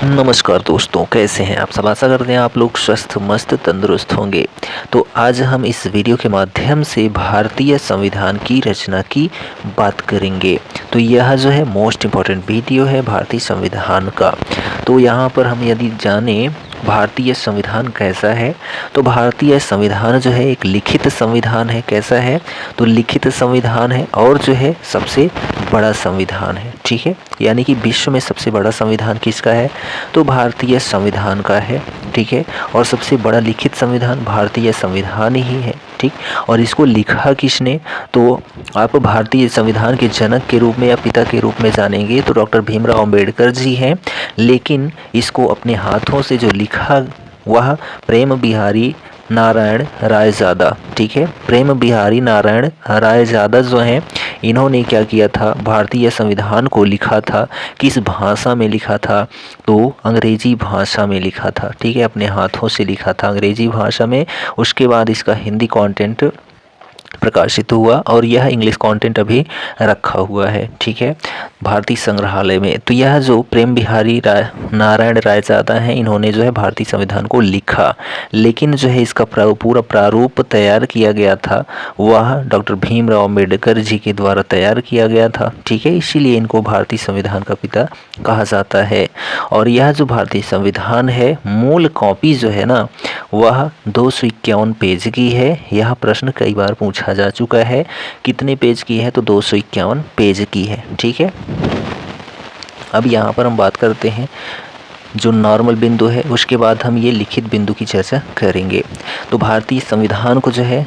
नमस्कार दोस्तों, कैसे हैं आप सब। आशा करते हैं आप लोग स्वस्थ मस्त तंदुरुस्त होंगे। तो आज हम इस वीडियो के माध्यम से भारतीय संविधान की रचना की बात करेंगे। तो यह जो है मोस्ट इम्पॉर्टेंट वीडियो है भारतीय संविधान का। तो यहाँ पर हम यदि जाने भारतीय संविधान कैसा है, तो भारतीय संविधान जो है एक लिखित संविधान है। कैसा है? तो लिखित संविधान है और जो है सबसे बड़ा संविधान है। ठीक है, यानी कि विश्व में सबसे बड़ा संविधान किसका है? तो भारतीय संविधान का है। ठीक है, और सबसे बड़ा लिखित संविधान भारतीय संविधान ही है। ठीक, और इसको लिखा किसने? तो आप भारतीय संविधान के जनक के रूप में या पिता के रूप में जानेंगे तो डॉक्टर भीमराव अंबेडकर जी हैं। लेकिन इसको अपने हाथों से जो लिखा वह प्रेम बिहारी नारायण रायजादा। ठीक है, प्रेम बिहारी नारायण रायजादा जो हैं, इन्होंने क्या किया था? भारतीय संविधान को लिखा था। किस भाषा में लिखा था? तो अंग्रेजी भाषा में लिखा था। ठीक है, अपने हाथों से लिखा था अंग्रेजी भाषा में। उसके बाद इसका हिंदी कंटेंट प्रकाशित हुआ और यह इंग्लिश कंटेंट अभी रखा हुआ है। ठीक है, भारतीय संग्रहालय में। तो यह जो प्रेम बिहारी नारायण रायजादा हैं, इन्होंने जो है भारतीय संविधान को लिखा। लेकिन जो है इसका पूरा प्रारूप तैयार किया गया था वह डॉक्टर भीमराव अंबेडकर जी के द्वारा तैयार किया गया था। ठीक है, इसीलिए इनको भारतीय संविधान का पिता कहा जाता है। और यह जो भारतीय संविधान है, मूल कॉपी जो है ना, वह 251 पेज की है। यह प्रश्न कई बार पूछा जा चुका है। कितने पेज की है? तो 251 पेज की है। ठीक है, अब यहाँ पर हम बात करते हैं जो नॉर्मल बिंदु है, उसके बाद हम ये लिखित बिंदु की चर्चा करेंगे। तो भारतीय संविधान को जो है,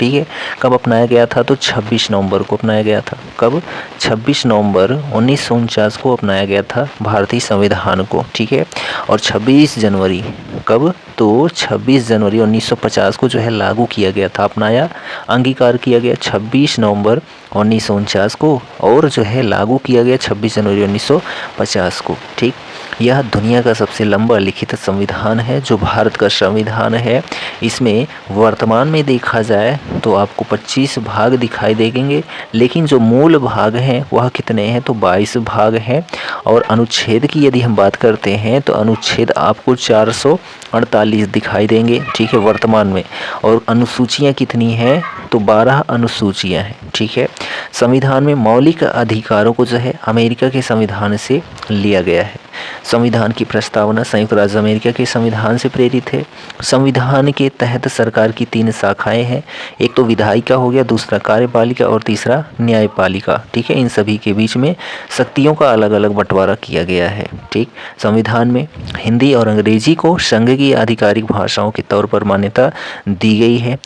ठीक है, कब अपनाया गया था? तो 26 नवंबर को अपनाया गया था। कब? 26 नवंबर 1949 को अपनाया गया था भारतीय संविधान को। ठीक है, और 26 जनवरी कब? तो 26 जनवरी 1950 को जो है लागू किया गया था, अपनाया, अंगीकार किया गया 26 नवंबर 1949 को, और जो है लागू किया गया 26 जनवरी 1950 को। ठीक, यह दुनिया का सबसे लंबा लिखित संविधान है जो भारत का संविधान है। इसमें वर्तमान में देखा जाए तो आपको 25 भाग दिखाई देंगे, लेकिन जो मूल भाग हैं वह कितने हैं? तो 22 भाग हैं। और अनुच्छेद की यदि हम बात करते हैं तो अनुच्छेद आपको 448 दिखाई देंगे। ठीक है, वर्तमान में। और अनुसूचियाँ कितनी हैं? तो 12 अनुसूचियाँ हैं। ठीक है, संविधान में मौलिक अधिकारों को जो है अमेरिका के संविधान से लिया गया है। संविधान की प्रस्तावना संयुक्त राज्य अमेरिका के संविधान से प्रेरित है। संविधान के तहत सरकार की 3 शाखाएं हैं। एक तो विधायिका हो गया, दूसरा कार्यपालिका और तीसरा न्यायपालिका। ठीक है, इन सभी के बीच में शक्तियों का अलग अलग बंटवारा किया गया है। ठीक, संविधान में हिंदी और अंग्रेजी को संघ की आधिकारिक भाषाओं के तौर पर मान्यता दी गई है।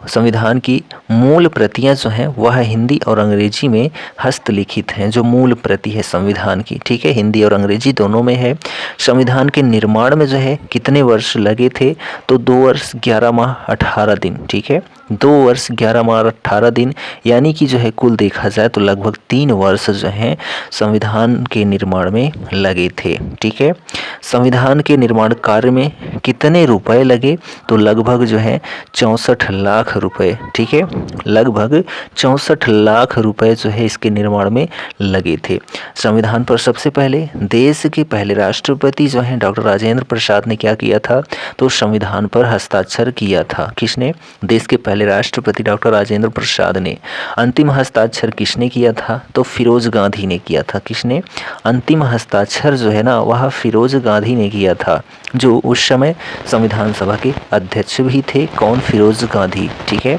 संविधान की मूल प्रतियां जो हैं वह हिंदी और अंग्रेजी में हस्तलिखित हैं। जो मूल प्रति है संविधान की, ठीक है, हिंदी और अंग्रेजी दोनों में है। संविधान के निर्माण में जो है कितने वर्ष लगे थे? तो 2 वर्ष 11 माह 18 दिन। ठीक है, 2 वर्ष 11 माह 18 दिन, यानी कि जो है कुल देखा जाए तो लगभग 3 वर्ष जो हैं संविधान के निर्माण में लगे थे। ठीक है, संविधान के निर्माण कार्य में कितने रुपए लगे? तो लगभग जो है 64 लाख रुपए। ठीक है, लगभग 64 लाख रुपए जो है इसके निर्माण में लगे थे। संविधान पर सबसे पहले देश के पहले राष्ट्रपति जो हैं डॉक्टर राजेंद्र प्रसाद ने क्या किया था? तो संविधान पर हस्ताक्षर किया था। किसने? देश के पहले राष्ट्रपति डॉक्टर राजेंद्र प्रसाद ने। अंतिम हस्ताक्षर किसने किया था? तो फिरोज गांधी ने किया था। किसने? अंतिम हस्ताक्षर जो है ना वह फिरोज गांधी ने किया था, जो उस समय संविधान सभा के अध्यक्ष भी थे। कौन? फिरोज गांधी। ठीक है,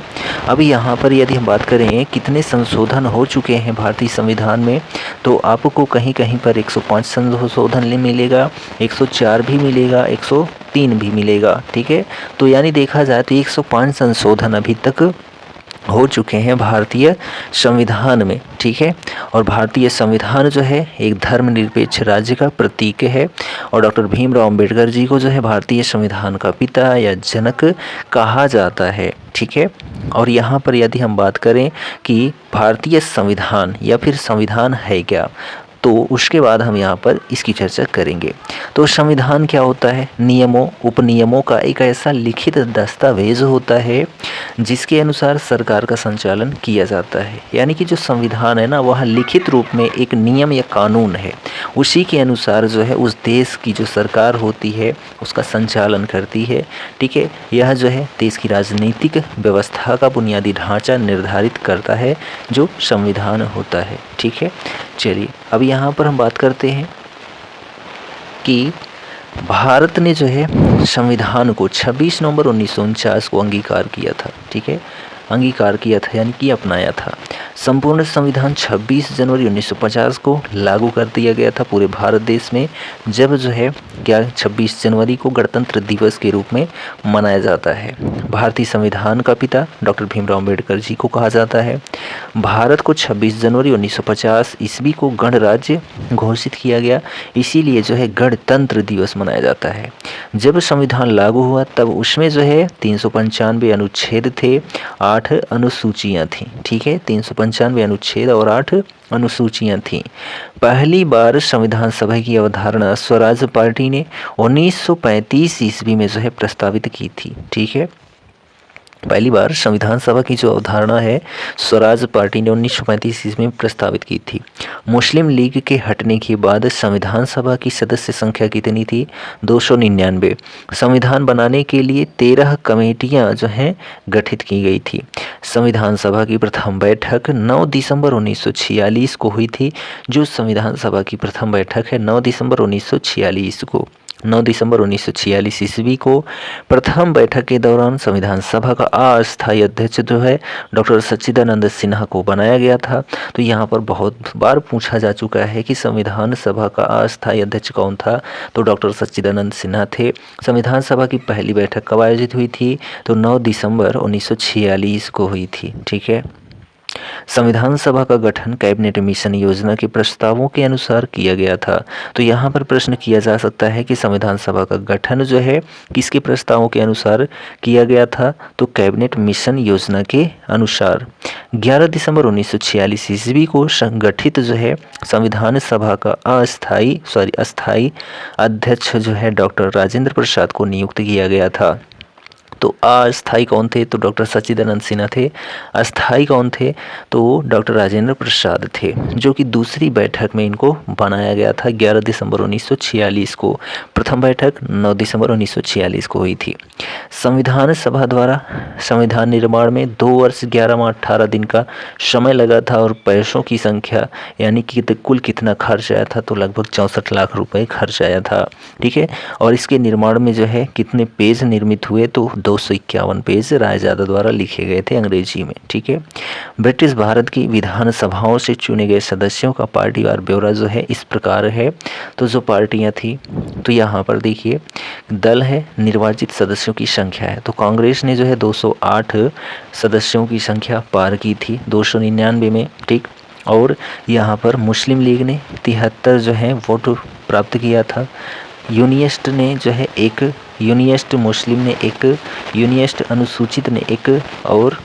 अभी यहाँ पर यदि हम बात करें कितने संशोधन हो चुके हैं भारतीय संविधान में, तो आपको कहीं कहीं पर 105 संशोधन मिलेगा, 104 भी मिलेगा, 103 भी मिलेगा। ठीक है, तो यानी देखा जाए तो 105 संशोधन अभी तक हो चुके हैं भारतीय संविधान में। ठीक है, और भारतीय संविधान जो है एक धर्मनिरपेक्ष राज्य का प्रतीक है। और डॉक्टर भीमराव अंबेडकर जी को जो है भारतीय संविधान का पिता या जनक कहा जाता है। ठीक है, और यहाँ पर यदि हम बात करें कि भारतीय संविधान या फिर संविधान है क्या, तो उसके बाद हम यहाँ पर इसकी चर्चा करेंगे। तो संविधान क्या होता है? नियमों उपनियमों का एक ऐसा लिखित दस्तावेज होता है जिसके अनुसार सरकार का संचालन किया जाता है। यानी कि जो संविधान है ना, वह लिखित रूप में एक नियम या कानून है, उसी के अनुसार जो है उस देश की जो सरकार होती है उसका संचालन करती है। ठीक है, यह जो है देश की राजनीतिक व्यवस्था का बुनियादी ढांचा निर्धारित करता है, जो संविधान होता है। ठीक है, चलिए अब यहाँ पर हम बात करते हैं कि भारत ने जो है संविधान को 26 नवंबर 1949 को अंगीकार किया था। ठीक है, अंगीकार किया था यानी कि अपनाया था। संपूर्ण संविधान 26 जनवरी 1950 को लागू कर दिया गया था पूरे भारत देश में, जब जो है क्या 26 जनवरी को गणतंत्र दिवस के रूप में मनाया जाता है। भारतीय संविधान का पिता डॉक्टर भीमराव अम्बेडकर जी को कहा जाता है। भारत को 26 जनवरी 1950 ईस्वी को गणराज्य घोषित किया गया, इसीलिए जो है गणतंत्र दिवस मनाया जाता है। जब संविधान लागू हुआ तब उसमें जो है 395 अनुच्छेद थे, 8 अनुसूचियाँ थीं। ठीक है, 395 अनुच्छेद और 8 अनुसूचियाँ थीं। पहली बार संविधान सभा की अवधारणा स्वराज पार्टी ने 1935 ईस्वी में जो है प्रस्तावित की थी। ठीक है, पहली बार संविधान सभा की जो अवधारणा है स्वराज पार्टी ने 1935 ईस्वी में प्रस्तावित की थी। मुस्लिम लीग के हटने के बाद संविधान सभा की सदस्य संख्या कितनी थी? 299। संविधान बनाने के लिए 13 कमेटियां जो हैं गठित की गई थी। संविधान सभा की प्रथम बैठक 9 दिसंबर 1946 को हुई थी। जो संविधान सभा की प्रथम बैठक है 9 दिसंबर 1946 को, 9 दिसंबर 1946 ईस्वी को प्रथम बैठक के दौरान संविधान सभा का अस्थायी अध्यक्ष जो है डॉक्टर सच्चिदानंद सिन्हा को बनाया गया था। तो यहाँ पर बहुत बार पूछा जा चुका है कि संविधान सभा का अस्थायी अध्यक्ष कौन था? तो डॉक्टर सच्चिदानंद सिन्हा थे। संविधान सभा की पहली बैठक कब आयोजित हुई थी? तो 9 दिसंबर 1946 को हुई थी। ठीक है, संविधान सभा का गठन कैबिनेट मिशन योजना के प्रस्तावों के अनुसार किया गया था। तो यहाँ पर प्रश्न किया जा सकता है कि संविधान सभा का गठन जो है किसके प्रस्तावों के अनुसार किया गया था? तो कैबिनेट मिशन योजना के अनुसार। 11 दिसंबर 1946 ईस्वी को संगठित जो है संविधान सभा का अस्थायी अध्यक्ष जो है डॉक्टर राजेंद्र प्रसाद को नियुक्त किया गया था। तो अस्थायी कौन थे? तो डॉक्टर सच्चिदानंद सिन्हा थे। अस्थायी कौन थे? तो डॉक्टर राजेंद्र प्रसाद थे, जो कि दूसरी बैठक में इनको बनाया गया था 11 दिसंबर 1946 को। प्रथम बैठक 9 दिसंबर 1946 को हुई थी। संविधान सभा द्वारा संविधान निर्माण में 2 वर्ष 11 माह 18 दिन का समय लगा था और पैसों की संख्या यानी कि कुल कितना खर्च आया था? तो लगभग 64 लाख रुपए खर्च आया था। ठीक है, और इसके निर्माण में जो है कितने पेज निर्मित हुए? तो 251 पेज रायजादा द्वारा लिखे गए थे अंग्रेजी में। ठीक है, ब्रिटिश भारत की विधान सभाओं से चुने गए सदस्यों का पार्टीवार ब्यौरा जो है इस प्रकार है। तो जो पार्टियां थी, तो यहाँ पर देखिए दल है, निर्वाचित सदस्यों की संख्या है। तो कांग्रेस ने जो है 208 सदस्यों की संख्या पार की थी 299 में। ठीक, और यहाँ पर मुस्लिम लीग ने 73 जो है वोट प्राप्त किया था। यूनियस्ट ने जो है एक, यूनियस्ट मुस्लिम ने एक, यूनियस्ट अनुसूचित ने एक, और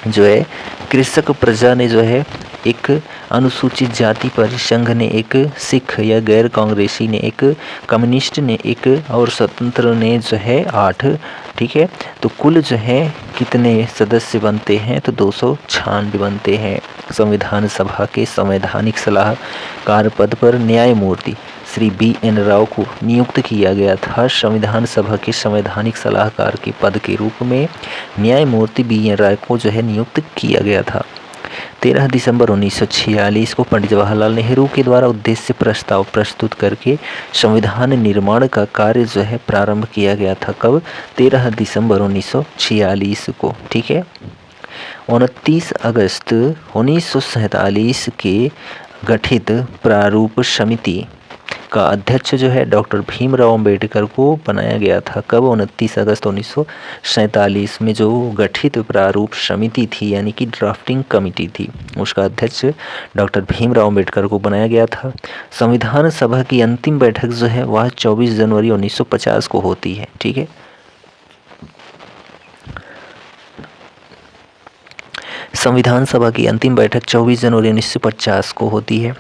जो है कृषक प्रजा ने जो है एक, अनुसूचित जाति परिसंघ ने एक, सिख या गैर कांग्रेसी ने एक, कम्युनिस्ट ने एक, और स्वतंत्र ने जो है 8। ठीक है, तो कुल जो है कितने सदस्य बनते हैं? तो 296 बनते हैं। संविधान सभा के संवैधानिक सलाहकार पद पर न्यायमूर्ति श्री BN राव को नियुक्त किया गया था। संविधान सभा के संवैधानिक सलाहकार के पद के रूप में न्यायमूर्ति BN राव को जो है नियुक्त किया गया था। 13 दिसंबर 1946 को पंडित जवाहरलाल नेहरू के द्वारा उद्देश्य प्रस्ताव प्रस्तुत करके संविधान निर्माण का कार्य जो है प्रारंभ किया गया था। कब? 13 दिसंबर 1946 को। ठीक है, 29 अगस्त 1947 के गठित प्रारूप समिति का अध्यक्ष जो है डॉक्टर भीमराव अंबेडकर को बनाया गया था। कब? 29 अगस्त 1947 में जो गठित प्रारूप समिति थी यानी कि ड्राफ्टिंग कमेटी थी, उसका अध्यक्ष डॉक्टर भीमराव अंबेडकर को बनाया गया था। संविधान सभा की अंतिम बैठक जो है वह 24 जनवरी 1950 को होती है। ठीक है, संविधान सभा की अंतिम बैठक 24 जनवरी 1950 को होती है।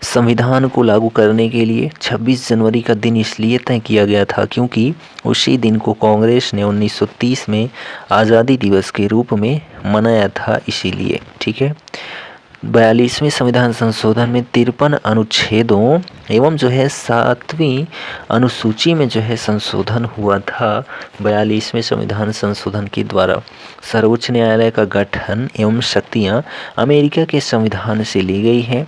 संविधान को लागू करने के लिए 26 जनवरी का दिन इसलिए तय किया गया था क्योंकि उसी दिन को कांग्रेस ने 1930 में आज़ादी दिवस के रूप में मनाया था, इसीलिए। ठीक है। 42वें संविधान संशोधन में 53 अनुच्छेदों एवं 7वीं अनुसूची में संशोधन हुआ था। 42वें संविधान संशोधन के द्वारा सर्वोच्च न्यायालय का गठन एवं शक्तियां अमेरिका के संविधान से ली गई हैं।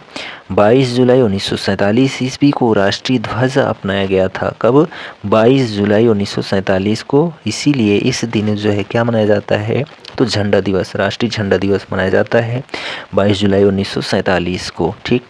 22 जुलाई 1947 ईस्वी को राष्ट्रीय ध्वज अपनाया गया था। कब? 22 जुलाई 1947 को। इसीलिए इस दिन क्या मनाया जाता है? तो झंडा दिवस, राष्ट्रीय झंडा दिवस मनाया जाता है 22 जुलाई 1947 को। ठीक।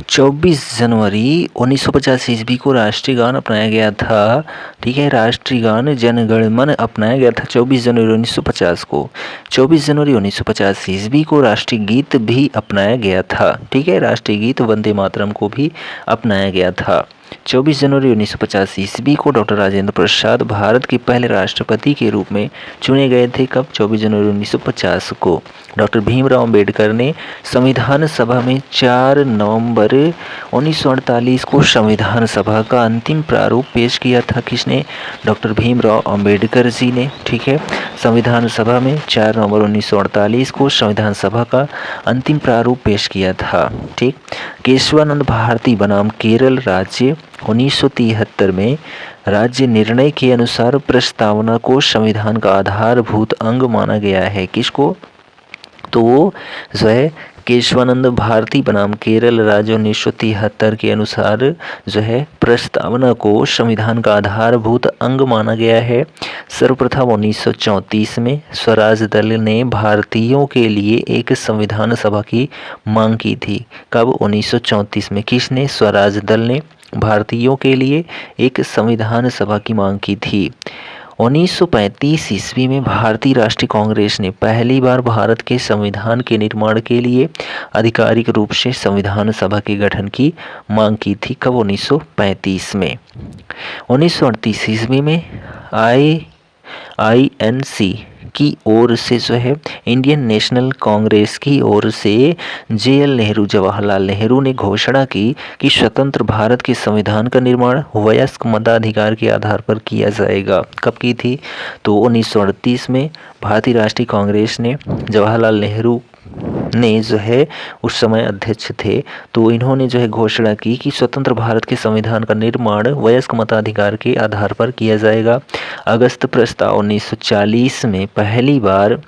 24 जनवरी 1950 ईस्वी को राष्ट्रीय गान अपनाया गया था। ठीक है। राष्ट्रीय गान जन गण मन अपनाया गया था 24 जनवरी 1950 को। 24 जनवरी 1950 ईस्वी को राष्ट्रीय गीत भी अपनाया गया था। ठीक है। राष्ट्रीय गीत वंदे मातरम को भी अपनाया गया था। 24 जनवरी 1950 ईस्वी को डॉक्टर राजेंद्र प्रसाद भारत के पहले राष्ट्रपति के रूप में चुने गए थे। कब? 24 जनवरी 1950 को। डॉक्टर भीमराव अंबेडकर ने संविधान सभा में 4 नवंबर 1948 को संविधान सभा का अंतिम प्रारूप पेश किया था। किसने? डॉक्टर भीमराव अंबेडकर जी ने। ठीक है। संविधान सभा में 4 नवंबर 1948 को संविधान सभा का अंतिम प्रारूप पेश किया था। ठीक। केशवानंद भारती बनाम केरल राज्य 1973 में राज्य निर्णय के अनुसार प्रस्तावना को संविधान का आधारभूत अंग माना गया है। किसको? तो केशवानंद भारती बनाम केरल राज्य 1973 के अनुसार प्रस्तावना को संविधान का आधारभूत अंग माना गया है। सर्वप्रथम 1934 में स्वराज दल ने भारतीयों के लिए एक संविधान सभा की मांग की थी। कब? 1934 में। किसने? स्वराज दल ने भारतीयों के लिए एक संविधान सभा की मांग की थी। 1935 ईस्वी में भारतीय राष्ट्रीय कांग्रेस ने पहली बार भारत के संविधान के निर्माण के लिए आधिकारिक रूप से संविधान सभा के गठन की मांग की थी। कब? 1935 में। 1938 ईस्वी में INC की ओर से इंडियन नेशनल कांग्रेस की ओर से JL नेहरू, जवाहरलाल नेहरू ने घोषणा की कि स्वतंत्र भारत के संविधान का निर्माण वयस्क मताधिकार के आधार पर किया जाएगा। कब की थी? तो 1938 में भारतीय राष्ट्रीय कांग्रेस ने, जवाहरलाल नेहरू ने उस समय अध्यक्ष थे, तो इन्होंने घोषणा की कि स्वतंत्र भारत के संविधान का निर्माण वयस्क मताधिकार के आधार पर किया जाएगा। अगस्त प्रस्ताव 1940 में पहली बार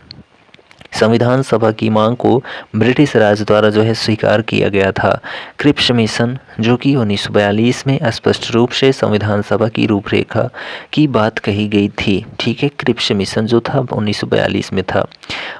संविधान सभा की मांग को ब्रिटिश राज द्वारा स्वीकार किया गया था। क्रिप्स मिशन जो कि 1942 में स्पष्ट रूप से संविधान सभा की रूपरेखा की बात कही गई थी। ठीक है। क्रिप्स मिशन जो था 1942 में था।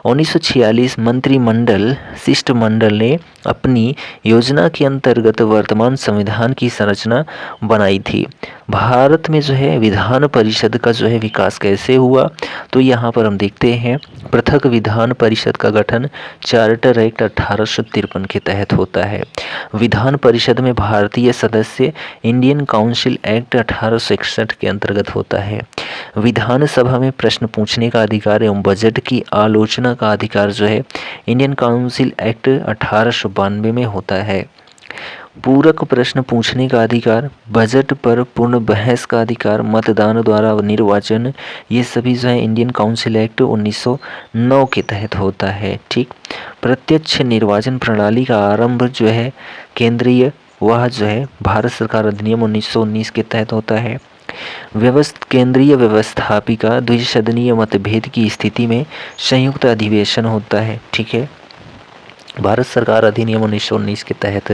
1946 मंत्रिमंडल शिष्टमंडल ने अपनी योजना के अंतर्गत वर्तमान संविधान की संरचना बनाई थी। भारत में विधान परिषद का विकास कैसे हुआ? तो यहाँ पर हम देखते हैं पृथक विधान परिषद का गठन चार्टर एक्ट 1853 के तहत होता है। विधान परिषद में भारतीय सदस्य इंडियन काउंसिल एक्ट 1861 के अंतर्गत होता है। विधान सभा में प्रश्न पूछने का अधिकार एवं बजट की आलोचना का अधिकार इंडियन काउंसिल एक्ट 1892 में होता है। पूरक प्रश्न पूछने का अधिकार, बजट पर पूर्ण बहस का अधिकार, मतदान द्वारा निर्वाचन, ये सभी इंडियन काउंसिल एक्ट 1909 के तहत होता है। ठीक। प्रत्यक्ष निर्वाचन प्रणाली का आरंभ केंद्रीय वह भारत सरकार अधिनियम 1919 के तहत होता है। केंद्रीय व्यवस्थापिका द्विसदनीय मतभेद की स्थिति में संयुक्त अधिवेशन होता है। ठीक है। भारत सरकार अधिनियम 1919 के तहत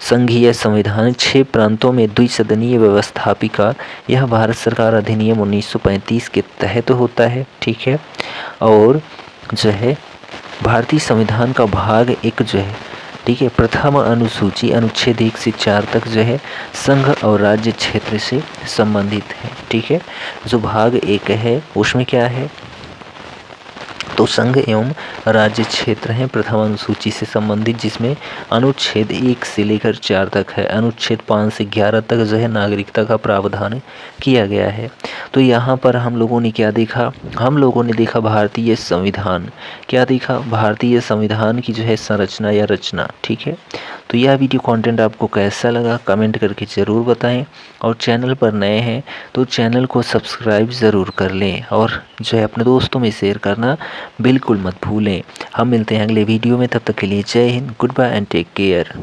संघीय संविधान 6 प्रांतों में द्विसदनीय व्यवस्थापिका, यह भारत सरकार अधिनियम 1935 के तहत होता है। ठीक है। और भारतीय संविधान का भाग 1 ठीक है, प्रथम अनुसूची अनुच्छेद 1 से 4 तक संघ और राज्य क्षेत्र से संबंधित है। ठीक है। जो भाग 1 है उसमें क्या है? तो संघ एवं राज्य क्षेत्र हैं प्रथम अनुसूची से संबंधित, जिसमें अनुच्छेद 1 से लेकर 4 तक है। अनुच्छेद 5 से 11 तक जो है नागरिकता का प्रावधान किया गया है। तो यहाँ पर हम लोगों ने क्या देखा? हम लोगों ने देखा भारतीय संविधान। क्या देखा? भारतीय संविधान की जो है संरचना या रचना। ठीक है, तो यह वीडियो कंटेंट आपको कैसा लगा कमेंट करके ज़रूर बताएं, और चैनल पर नए हैं तो चैनल को सब्सक्राइब ज़रूर कर लें, और जो है अपने दोस्तों में शेयर करना बिल्कुल मत भूलें। हम मिलते हैं अगले वीडियो में, तब तक के लिए जय हिंद, good bye and take care.